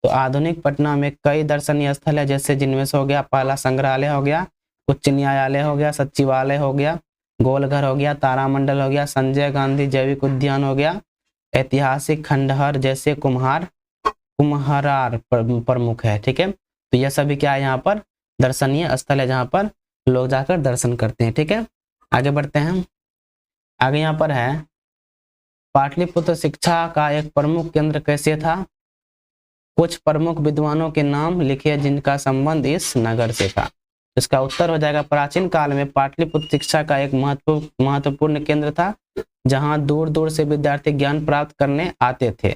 Speaker 1: तो आधुनिक पटना में कई दर्शनीय स्थल है, जैसे जिनमें से हो गया पहला संग्रहालय हो गया, उच्च न्यायालय हो गया, सचिवालय हो गया, गोलघर हो गया, तारामंडल हो गया, संजय गांधी जैविक उद्यान हो गया, ऐतिहासिक खंडहर जैसे कुम्हरार प्रमुख है। ठीक है, तो यह सभी क्या है, यहाँ पर दर्शनीय स्थल है जहाँ पर लोग जाकर दर्शन करते हैं। ठीक है, आगे बढ़ते हैं। आगे यहाँ पर है, पाटलिपुत्र शिक्षा का एक प्रमुख केंद्र कैसे था। कुछ प्रमुख विद्वानों के नाम लिखिए जिनका संबंध इस नगर से था। इसका उत्तर हो जाएगा, प्राचीन काल में पाटलिपुत्र शिक्षा का एक महत्वपूर्ण केंद्र था, जहां दूर दूर से विद्यार्थी ज्ञान प्राप्त करने आते थे।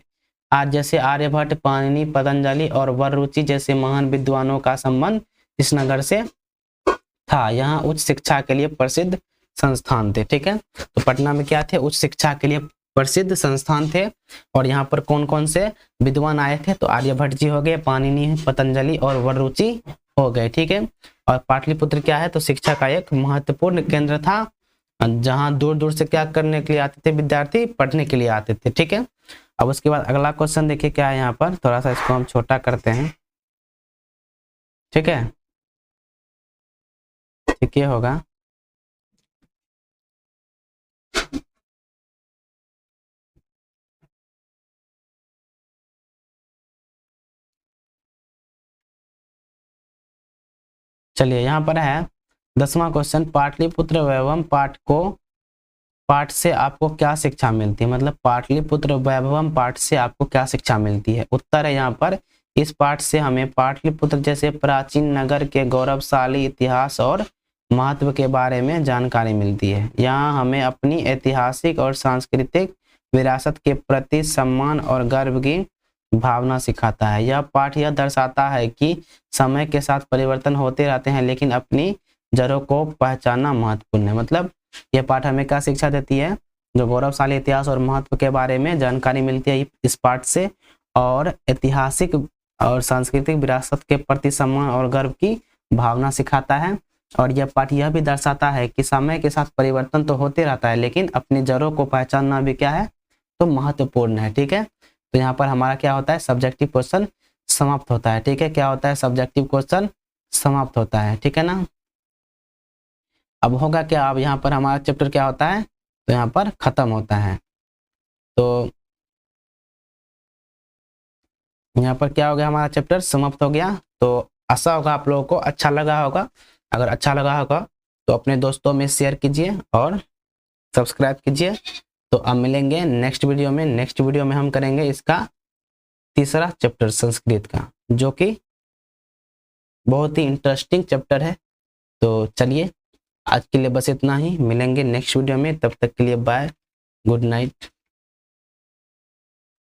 Speaker 1: आज जैसे आर्यभट्ट, पाणिनि, पतंजलि और वररुचि जैसे महान विद्वानों का संबंध इस नगर से था। यहाँ उच्च शिक्षा के लिए प्रसिद्ध संस्थान थे। ठीक है, तो पटना में क्या थे? उच्च शिक्षा के लिए प्रसिद्ध संस्थान थे। और यहाँ पर कौन कौन से विद्वान आए थे? तो आर्यभट्ट जी हो गए, पाणिनि, पतंजलि और वररुचि हो गए। ठीक है, और पाटलिपुत्र क्या है? तो शिक्षा का एक महत्वपूर्ण केंद्र था, जहां दूर दूर से क्या करने के लिए आते थे? विद्यार्थी पढ़ने के लिए आते थे। ठीक है, अब उसके बाद अगला क्वेश्चन देखिए क्या है यहाँ पर, थोड़ा सा इसको हम छोटा करते हैं। ठीक है, ठीक ये होगा। चलिए यहाँ पर है 10वां क्वेश्चन, पाटलिपुत्र वैभवम पाठ से आपको क्या शिक्षा मिलती है? मतलब पाटलिपुत्र वैभवम पाठ से आपको क्या शिक्षा मिलती है? उत्तर है यहाँ पर, इस पाठ से हमें पाटलिपुत्र जैसे प्राचीन नगर के गौरवशाली इतिहास और महत्व के बारे में जानकारी मिलती है। यहाँ हमें अपनी ऐतिहासिक और सांस्कृतिक विरासत के प्रति सम्मान और गर्व की भावना सिखाता है। यह पाठ यह दर्शाता है कि समय के साथ परिवर्तन होते रहते हैं, लेकिन अपनी जड़ों को पहचानना महत्वपूर्ण है। मतलब यह पाठ हमें क्या शिक्षा देती है? जो गौरवशाली इतिहास और महत्व के बारे में जानकारी मिलती है इस पाठ से, और ऐतिहासिक और सांस्कृतिक विरासत के प्रति सम्मान और गर्व की भावना सिखाता है। और यह पाठ यह भी दर्शाता है कि समय के साथ परिवर्तन तो होते रहता है, लेकिन अपनी जड़ों को पहचानना भी क्या है? तो महत्वपूर्ण है। ठीक है, तो यहाँ पर हमारा क्या होता है? सब्जेक्टिव क्वेश्चन समाप्त होता है। ठीक है, क्या होता है? सब्जेक्टिव क्वेश्चन समाप्त होता है। ठीक है ना। अब होगा क्या? अब यहाँ पर हमारा चैप्टर क्या होता है? तो यहाँ पर खत्म होता है। तो यहाँ पर क्या हो गया? हमारा चैप्टर समाप्त हो गया। तो आशा होगा आप लोगों को अच्छा लगा होगा। अगर अच्छा लगा होगा तो अपने दोस्तों में शेयर कीजिए और सब्सक्राइब कीजिए। तो अब मिलेंगे नेक्स्ट वीडियो में। नेक्स्ट वीडियो में हम करेंगे इसका तीसरा चैप्टर संस्कृत का, जो कि बहुत ही इंटरेस्टिंग चैप्टर है। तो चलिए आज के लिए बस इतना ही, मिलेंगे नेक्स्ट वीडियो में। तब तक के लिए बाय, गुड नाइट।